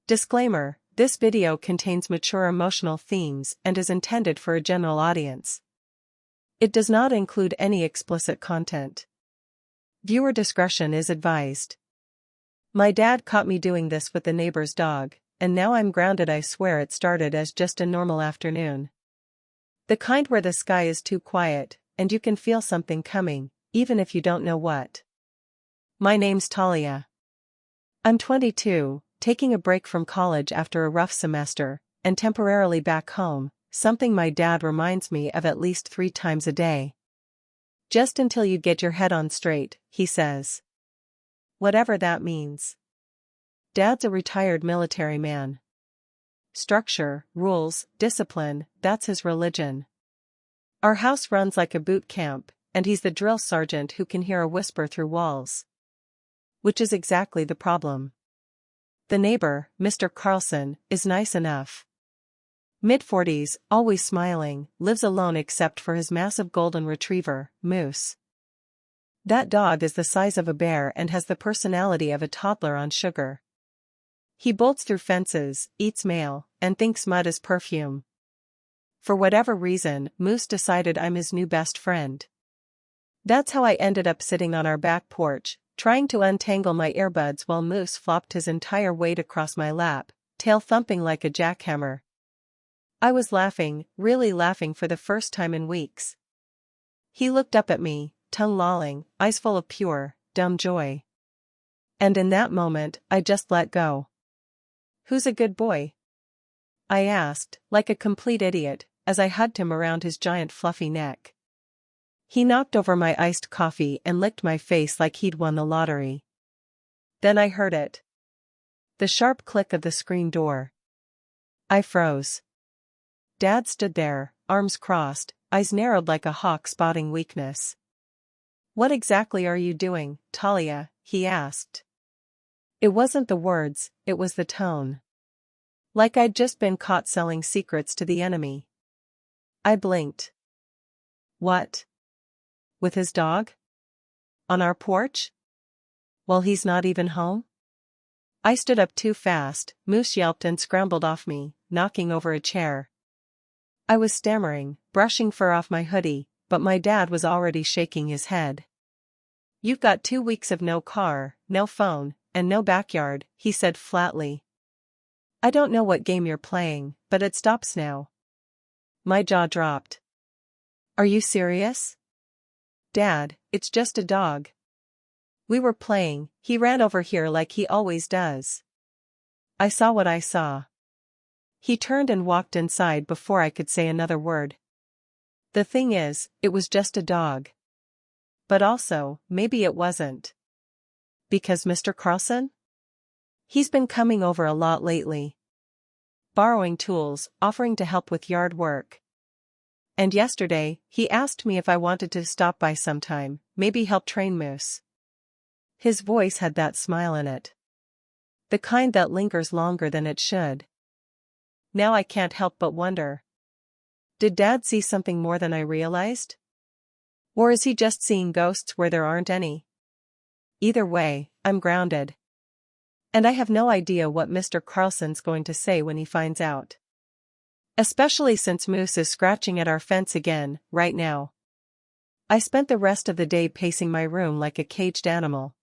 Disclaimer: this video contains mature emotional themes and is intended for a general audience. It does not include any explicit content. Viewer discretion is advised. My dad caught me doing this with the neighbor's dog, and now I'm grounded. I swear it started as just a normal afternoon. The kind where the sky is too quiet, and you can feel something coming, even if you don't know what. My name's Talia. I'm 22, taking a break from college after a rough semester, and temporarily back home, something my dad reminds me of at least 3 times a day. Just until you get your head on straight, he says. Whatever that means. Dad's a retired military man. Structure, rules, discipline, that's his religion. Our house runs like a boot camp, and he's the drill sergeant who can hear a whisper through walls. Which is exactly the problem. The neighbor, Mr. Carlson, is nice enough. Mid-40s, always smiling, lives alone except for his massive golden retriever, Moose. That dog is the size of a bear and has the personality of a toddler on sugar. He bolts through fences, eats mail, and thinks mud is perfume. For whatever reason, Moose decided I'm his new best friend. That's how I ended up sitting on our back porch, trying to untangle my earbuds while Moose flopped his entire weight across my lap, tail thumping like a jackhammer. I was laughing, really laughing for the first time in weeks. He looked up at me, tongue lolling, eyes full of pure, dumb joy. And in that moment, I just let go. "Who's a good boy?" I asked, like a complete idiot, as I hugged him around his giant fluffy neck. He knocked over my iced coffee and licked my face like he'd won the lottery. Then I heard it. The sharp click of the screen door. I froze. Dad stood there, arms crossed, eyes narrowed like a hawk spotting weakness. "What exactly are you doing, Talia?" he asked. It wasn't the words, it was the tone. Like I'd just been caught selling secrets to the enemy. I blinked. What? With his dog? On our porch? Well, he's not even home? I stood up too fast, Moose yelped and scrambled off me, knocking over a chair. I was stammering, brushing fur off my hoodie, but my dad was already shaking his head. "You've got 2 weeks of no car, no phone, and no backyard," he said flatly. "I don't know what game you're playing, but it stops now." My jaw dropped. "Are you serious?" "Dad, it's just a dog. We were playing, he ran over here like he always does." I saw what I saw. He turned and walked inside before I could say another word. The thing is, it was just a dog. But also, maybe it wasn't. Because Mr. Carlson? He's been coming over a lot lately. Borrowing tools, offering to help with yard work. And yesterday, he asked me if I wanted to stop by sometime, maybe help train Moose. His voice had that smile in it. The kind that lingers longer than it should. Now I can't help but wonder. Did Dad see something more than I realized? Or is he just seeing ghosts where there aren't any? Either way, I'm grounded. And I have no idea what Mr. Carlson's going to say when he finds out. Especially since Moose is scratching at our fence again, right now. I spent the rest of the day pacing my room like a caged animal.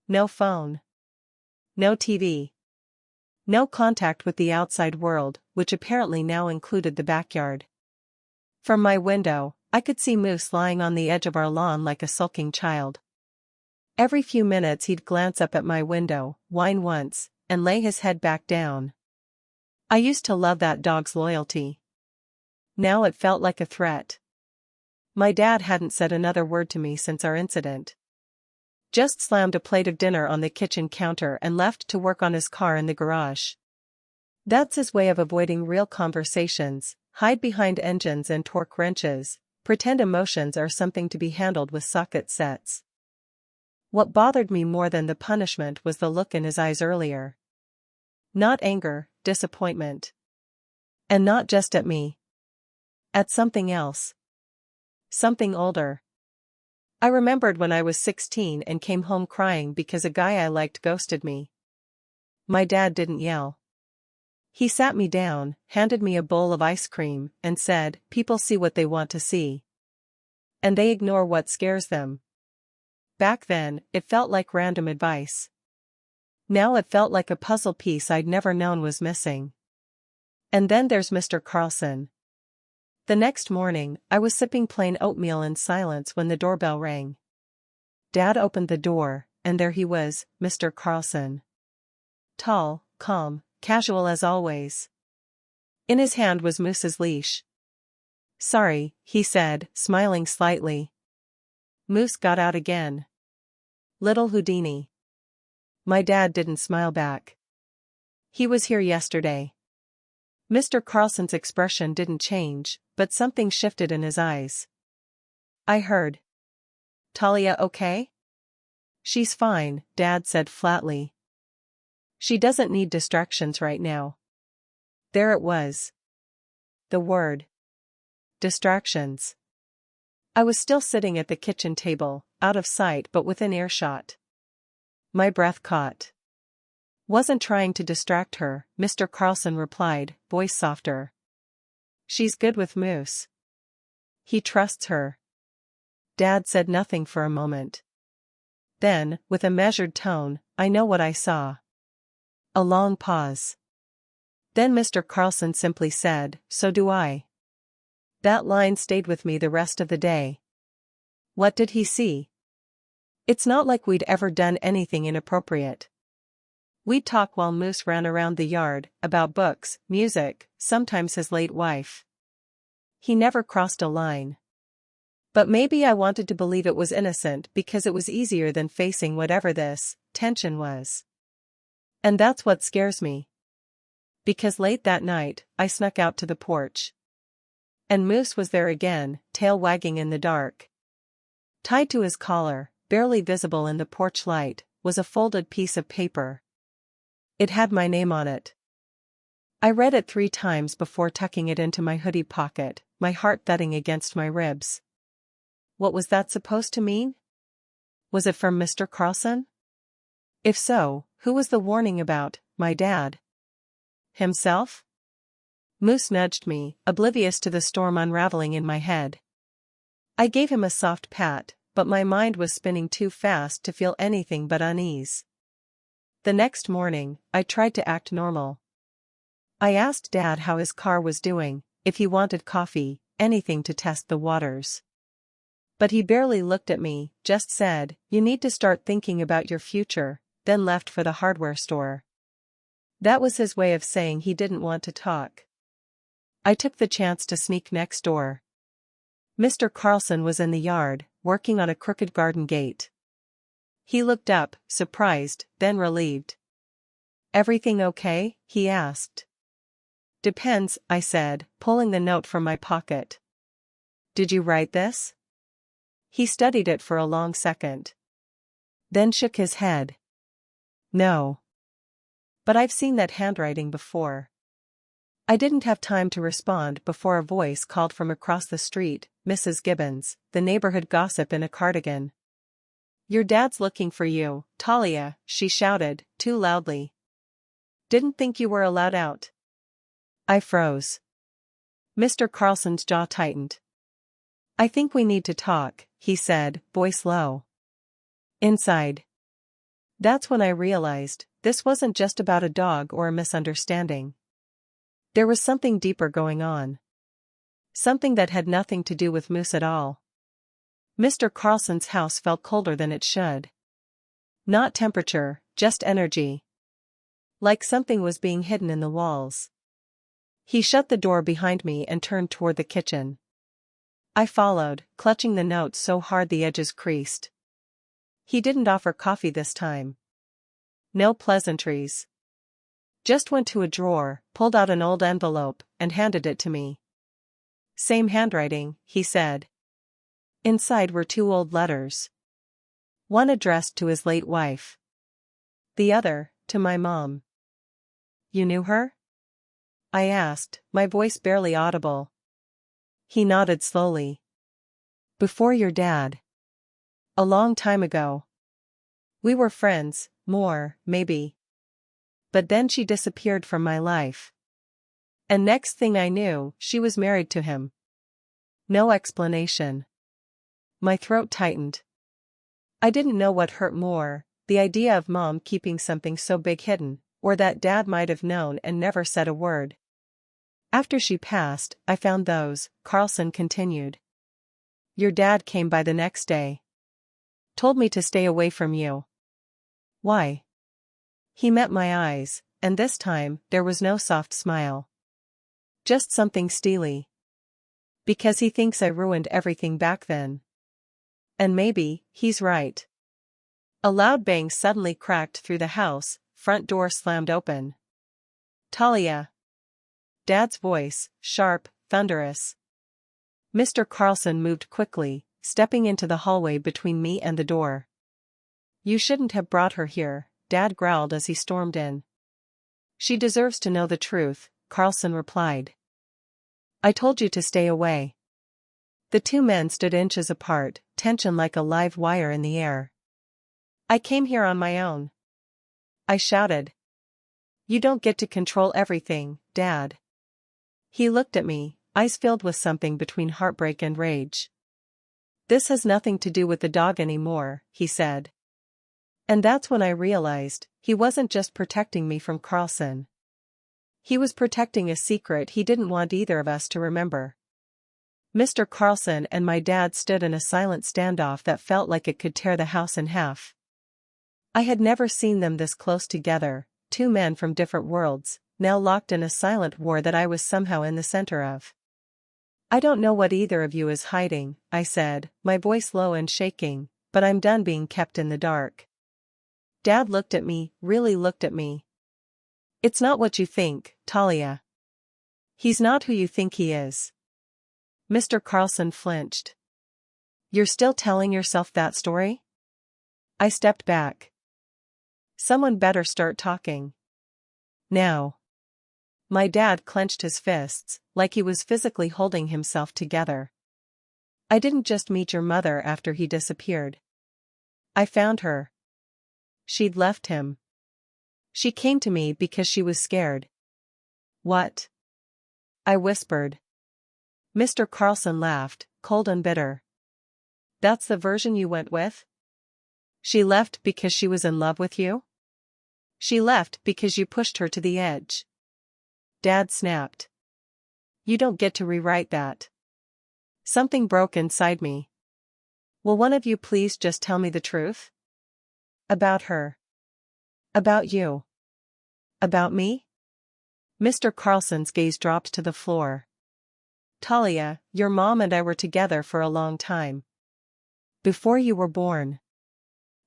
No phone. No TV. No contact with the outside world, which apparently now included the backyard. From my window, I could see Moose lying on the edge of our lawn like a sulking child. Every few minutes he'd glance up at my window, whine once, and lay his head back down. I used to love that dog's loyalty. Now it felt like a threat. My dad hadn't said another word to me since our incident. Just slammed a plate of dinner on the kitchen counter and left to work on his car in the garage. That's his way of avoiding real conversations, hide behind engines and torque wrenches, pretend emotions are something to be handled with socket sets. What bothered me more than the punishment was the look in his eyes earlier. Not anger, disappointment. And not just at me. At something else. Something older. I remembered when I was 16 and came home crying because a guy I liked ghosted me. My dad didn't yell. He sat me down, handed me a bowl of ice cream, and said, "People see what they want to see. And they ignore what scares them." Back then, it felt like random advice. Now it felt like a puzzle piece I'd never known was missing. And then there's Mr. Carlson. The next morning, I was sipping plain oatmeal in silence when the doorbell rang. Dad opened the door, and there he was, Mr. Carlson. Tall, calm, casual as always. In his hand was Moose's leash. "Sorry," he said, smiling slightly. Moose got out again. Little Houdini. My dad didn't smile back. "He was here yesterday." Mr. Carlson's expression didn't change, but something shifted in his eyes. "I heard. Talia okay?" "She's fine," Dad said flatly. "She doesn't need distractions right now." There it was. The word. Distractions. I was still sitting at the kitchen table, out of sight but within earshot. My breath caught. "Wasn't trying to distract her," Mr. Carlson replied, voice softer. "She's good with Moose. He trusts her." Dad said nothing for a moment. Then, with a measured tone, "I know what I saw." A long pause. Then Mr. Carlson simply said, "So do I." That line stayed with me the rest of the day. What did he see? It's not like we'd ever done anything inappropriate. We'd talk while Moose ran around the yard, about books, music, sometimes his late wife. He never crossed a line. But maybe I wanted to believe it was innocent because it was easier than facing whatever this tension was. And that's what scares me. Because late that night, I snuck out to the porch. And Moose was there again, tail wagging in the dark. Tied to his collar, barely visible in the porch light, was a folded piece of paper. It had my name on it. I read it 3 times before tucking it into my hoodie pocket, my heart thudding against my ribs. What was that supposed to mean? Was it from Mr. Carlson? If so, who was the warning about? My dad? Himself? Moose nudged me, oblivious to the storm unraveling in my head. I gave him a soft pat, but my mind was spinning too fast to feel anything but unease. The next morning, I tried to act normal. I asked Dad how his car was doing, if he wanted coffee, anything to test the waters. But he barely looked at me, just said, "You need to start thinking about your future," then left for the hardware store. That was his way of saying he didn't want to talk. I took the chance to sneak next door. Mr. Carlson was in the yard, working on a crooked garden gate. He looked up, surprised, then relieved. "Everything okay?" he asked. "Depends," I said, pulling the note from my pocket. "Did you write this?" He studied it for a long second. Then shook his head. "No. But I've seen that handwriting before." I didn't have time to respond before a voice called from across the street, Mrs. Gibbons, the neighborhood gossip in a cardigan. "Your dad's looking for you, Talia," she shouted, too loudly. "Didn't think you were allowed out." I froze. Mr. Carlson's jaw tightened. "I think we need to talk," he said, voice low. Inside. That's when I realized, this wasn't just about a dog or a misunderstanding. There was something deeper going on. Something that had nothing to do with Moose at all. Mr. Carlson's house felt colder than it should. Not temperature, just energy. Like something was being hidden in the walls. He shut the door behind me and turned toward the kitchen. I followed, clutching the note so hard the edges creased. He didn't offer coffee this time. No pleasantries. Just went to a drawer, pulled out an old envelope, and handed it to me. "Same handwriting," he said. Inside were 2 old letters. One addressed to his late wife. The other, to my mom. "You knew her?" I asked, my voice barely audible. He nodded slowly. "Before your dad. A long time ago. We were friends, more, maybe. But then she disappeared from my life. And next thing I knew, she was married to him. No explanation. My throat tightened. I didn't know what hurt more, the idea of Mom keeping something so big hidden, or that Dad might have known and never said a word. After she passed, I found those, Carlson continued. Your dad came by the next day. Told me to stay away from you. Why? He met my eyes, and this time, there was no soft smile. Just something steely. Because he thinks I ruined everything back then. And maybe, he's right. A loud bang suddenly cracked through the house, front door slammed open. Talia. Dad's voice, sharp, thunderous. Mr. Carlson moved quickly, stepping into the hallway between me and the door. You shouldn't have brought her here, Dad growled as he stormed in. She deserves to know the truth, Carlson replied. I told you to stay away. The two men stood inches apart, tension like a live wire in the air. I came here on my own. I shouted. You don't get to control everything, Dad. He looked at me, eyes filled with something between heartbreak and rage. This has nothing to do with the dog anymore, he said. And that's when I realized, he wasn't just protecting me from Carlson. He was protecting a secret he didn't want either of us to remember. Mr. Carlson and my dad stood in a silent standoff that felt like it could tear the house in half. I had never seen them this close together, two men from different worlds, now locked in a silent war that I was somehow in the center of. I don't know what either of you is hiding, I said, my voice low and shaking, but I'm done being kept in the dark. Dad looked at me, really looked at me. It's not what you think, Talia. He's not who you think he is. Mr. Carlson flinched. You're still telling yourself that story? I stepped back. Someone better start talking. Now. My dad clenched his fists, like he was physically holding himself together. I didn't just meet your mother after he disappeared. I found her. She'd left him. She came to me because she was scared. What? I whispered. Mr. Carlson laughed, cold and bitter. That's the version you went with? She left because she was in love with you? She left because you pushed her to the edge. Dad snapped. You don't get to rewrite that. Something broke inside me. Will one of you please just tell me the truth? About her. About you. About me? Mr. Carlson's gaze dropped to the floor. Talia, your mom and I were together for a long time. Before you were born.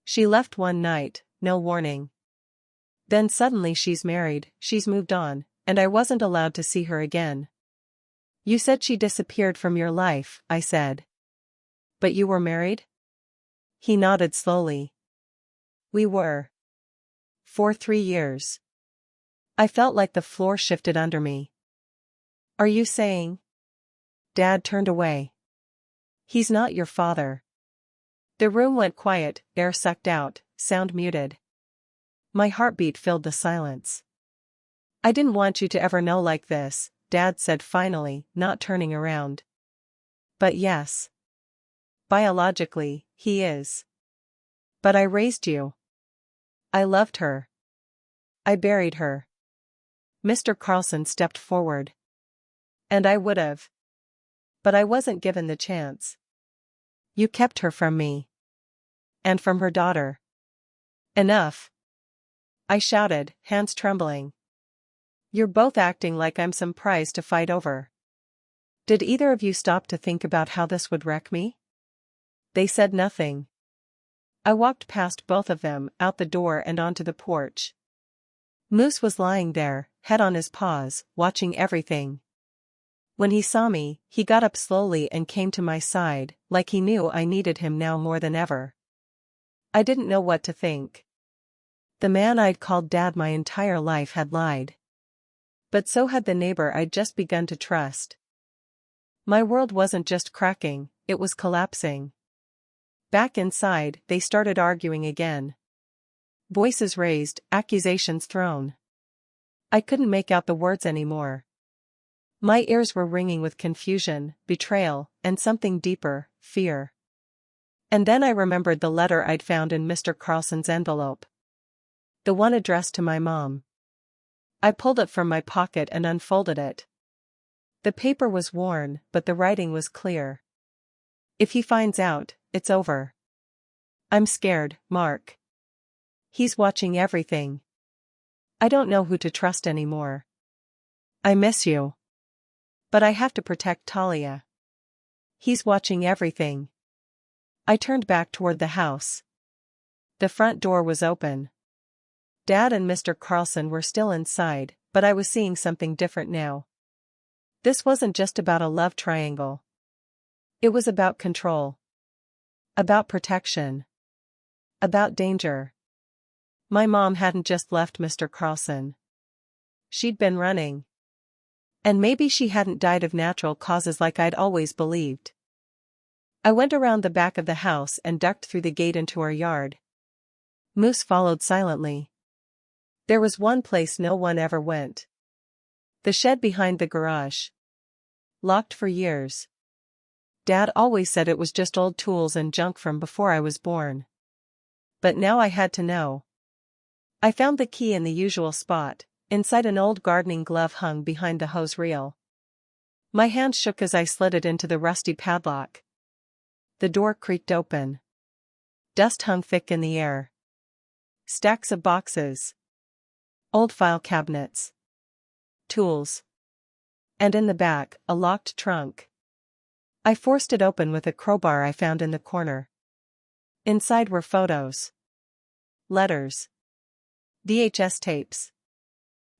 She left one night, no warning. Then suddenly she's married, she's moved on, and I wasn't allowed to see her again. You said she disappeared from your life, I said. But you were married? He nodded slowly. We were. For 3 years. I felt like the floor shifted under me. Are you saying? Dad turned away. He's not your father. The room went quiet, air sucked out, sound muted. My heartbeat filled the silence. I didn't want you to ever know like this, Dad said finally, not turning around. But yes. Biologically, he is. But I raised you. I loved her. I buried her. Mr. Carlson stepped forward. And I would have. But I wasn't given the chance. You kept her from me. And from her daughter. Enough. I shouted, hands trembling. You're both acting like I'm some prize to fight over. Did either of you stop to think about how this would wreck me? They said nothing. I walked past both of them, out the door and onto the porch. Moose was lying there, head on his paws, watching everything. When he saw me, he got up slowly and came to my side, like he knew I needed him now more than ever. I didn't know what to think. The man I'd called Dad my entire life had lied. But so had the neighbor I'd just begun to trust. My world wasn't just cracking, it was collapsing. Back inside, they started arguing again. Voices raised, accusations thrown. I couldn't make out the words anymore. My ears were ringing with confusion, betrayal, and something deeper, fear. And then I remembered the letter I'd found in Mr. Carlson's envelope. The one addressed to my mom. I pulled it from my pocket and unfolded it. The paper was worn, but the writing was clear. If he finds out, it's over. I'm scared, Mark. He's watching everything. I don't know who to trust anymore. I miss you. But I have to protect Talia. He's watching everything. I turned back toward the house. The front door was open. Dad and Mr. Carlson were still inside, but I was seeing something different now. This wasn't just about a love triangle. It was about control. About protection. About danger. My mom hadn't just left Mr. Carlson. She'd been running. And maybe she hadn't died of natural causes like I'd always believed. I went around the back of the house and ducked through the gate into our yard. Moose followed silently. There was one place no one ever went. The shed behind the garage. Locked for years. Dad always said it was just old tools and junk from before I was born. But now I had to know. I found the key in the usual spot, inside an old gardening glove hung behind the hose reel. My hand shook as I slid it into the rusty padlock. The door creaked open. Dust hung thick in the air. Stacks of boxes. Old file cabinets. Tools. And in the back, a locked trunk. I forced it open with a crowbar I found in the corner. Inside were photos. Letters. VHS tapes.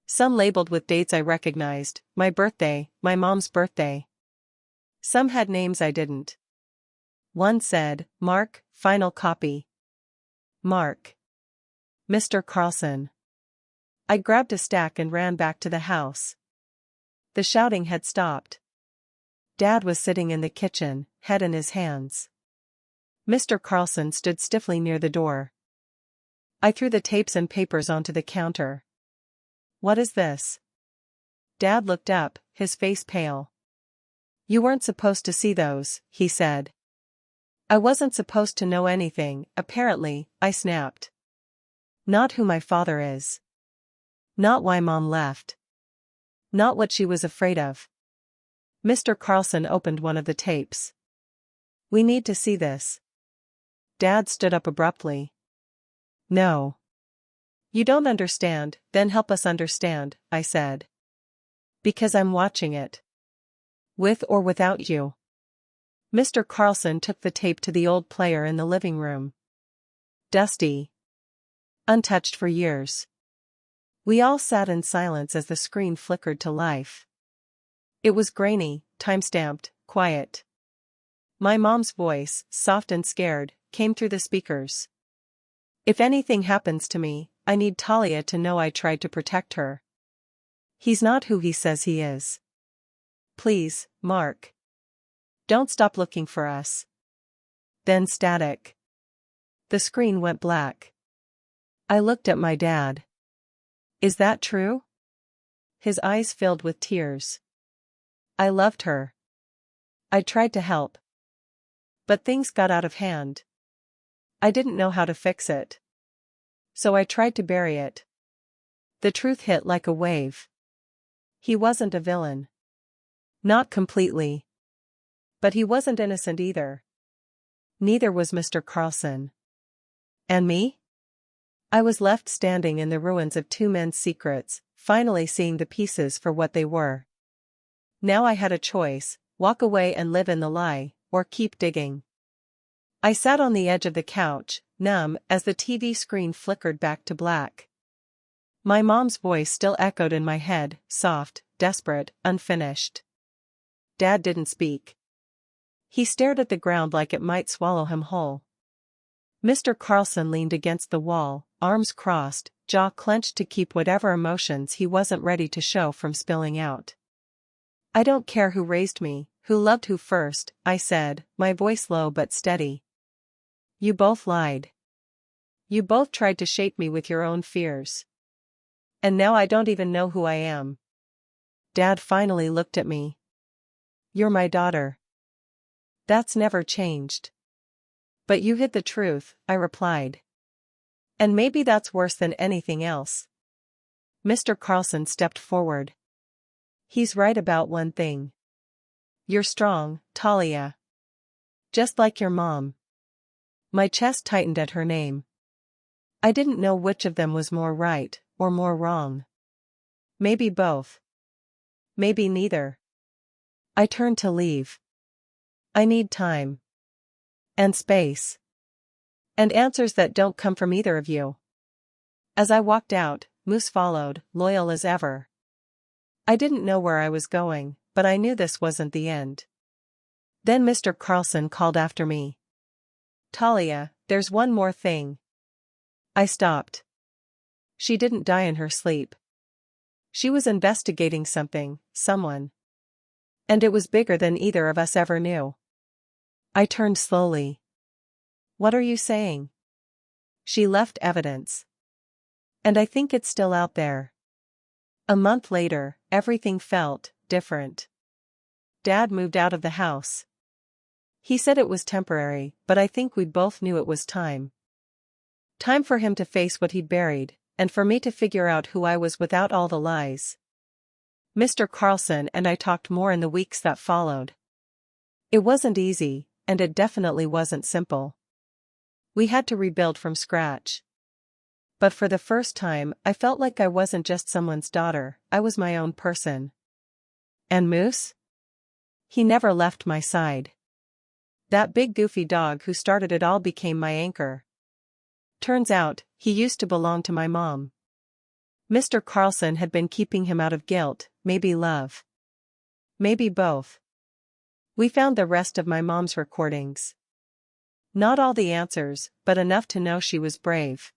Some labeled with dates I recognized, my birthday, my mom's birthday. Some had names I didn't. One said, Mark, final copy. Mark. Mr. Carlson. I grabbed a stack and ran back to the house. The shouting had stopped. Dad was sitting in the kitchen, head in his hands. Mr. Carlson stood stiffly near the door. I threw the tapes and papers onto the counter. What is this? Dad looked up, his face pale. You weren't supposed to see those, he said. I wasn't supposed to know anything, apparently, I snapped. Not who my father is. Not why Mom left. Not what she was afraid of. Mr. Carlson opened one of the tapes. We need to see this. Dad stood up abruptly. No. You don't understand, then help us understand, I said. Because I'm watching it. With or without you. Mr. Carlson took the tape to the old player in the living room. Dusty. Untouched for years. We all sat in silence as the screen flickered to life. It was grainy, time-stamped, quiet. My mom's voice, soft and scared, came through the speakers. If anything happens to me, I need Talia to know I tried to protect her. He's not who he says he is. Please, Mark. Don't stop looking for us. Then static. The screen went black. I looked at my dad. Is that true? His eyes filled with tears. I loved her. I tried to help. But things got out of hand. I didn't know how to fix it. So I tried to bury it. The truth hit like a wave. He wasn't a villain. Not completely. But he wasn't innocent either. Neither was Mr. Carlson. And me? I was left standing in the ruins of two men's secrets, finally seeing the pieces for what they were. Now I had a choice, walk away and live in the lie, or keep digging. I sat on the edge of the couch, numb, as the TV screen flickered back to black. My mom's voice still echoed in my head, soft, desperate, unfinished. Dad didn't speak. He stared at the ground like it might swallow him whole. Mr. Carlson leaned against the wall, arms crossed, jaw clenched to keep whatever emotions he wasn't ready to show from spilling out. I don't care who raised me, who loved who first, I said, my voice low but steady. You both lied. You both tried to shape me with your own fears. And now I don't even know who I am. Dad finally looked at me. You're my daughter. That's never changed. But you hid the truth, I replied. And maybe that's worse than anything else. Mr. Carlson stepped forward. He's right about one thing. You're strong, Talia. Just like your mom. My chest tightened at her name. I didn't know which of them was more right, or more wrong. Maybe both. Maybe neither. I turned to leave. I need time. And space. And answers that don't come from either of you. As I walked out, Moose followed, loyal as ever. I didn't know where I was going, but I knew this wasn't the end. Then Mr. Carlson called after me. Talia, there's one more thing. I stopped. She didn't die in her sleep. She was investigating something, someone. And it was bigger than either of us ever knew. I turned slowly. What are you saying? She left evidence. And I think it's still out there. A month later, everything felt different. Dad moved out of the house. He said it was temporary, but I think we both knew it was time. Time for him to face what he'd buried, and for me to figure out who I was without all the lies. Mr. Carlson and I talked more in the weeks that followed. It wasn't easy, and it definitely wasn't simple. We had to rebuild from scratch. But for the first time, I felt like I wasn't just someone's daughter, I was my own person. And Moose? He never left my side. That big goofy dog who started it all became my anchor. Turns out, he used to belong to my mom. Mr. Carlson had been keeping him out of guilt, maybe love. Maybe both. We found the rest of my mom's recordings. Not all the answers, but enough to know she was brave.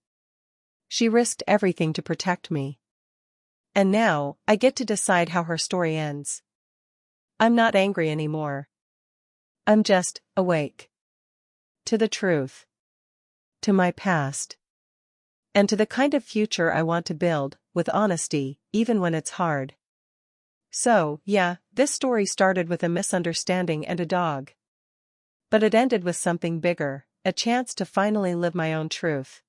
She risked everything to protect me. And now, I get to decide how her story ends. I'm not angry anymore. I'm just awake. To the truth. To my past. And to the kind of future I want to build, with honesty, even when it's hard. So, yeah, this story started with a misunderstanding and a dog. But it ended with something bigger, a chance to finally live my own truth.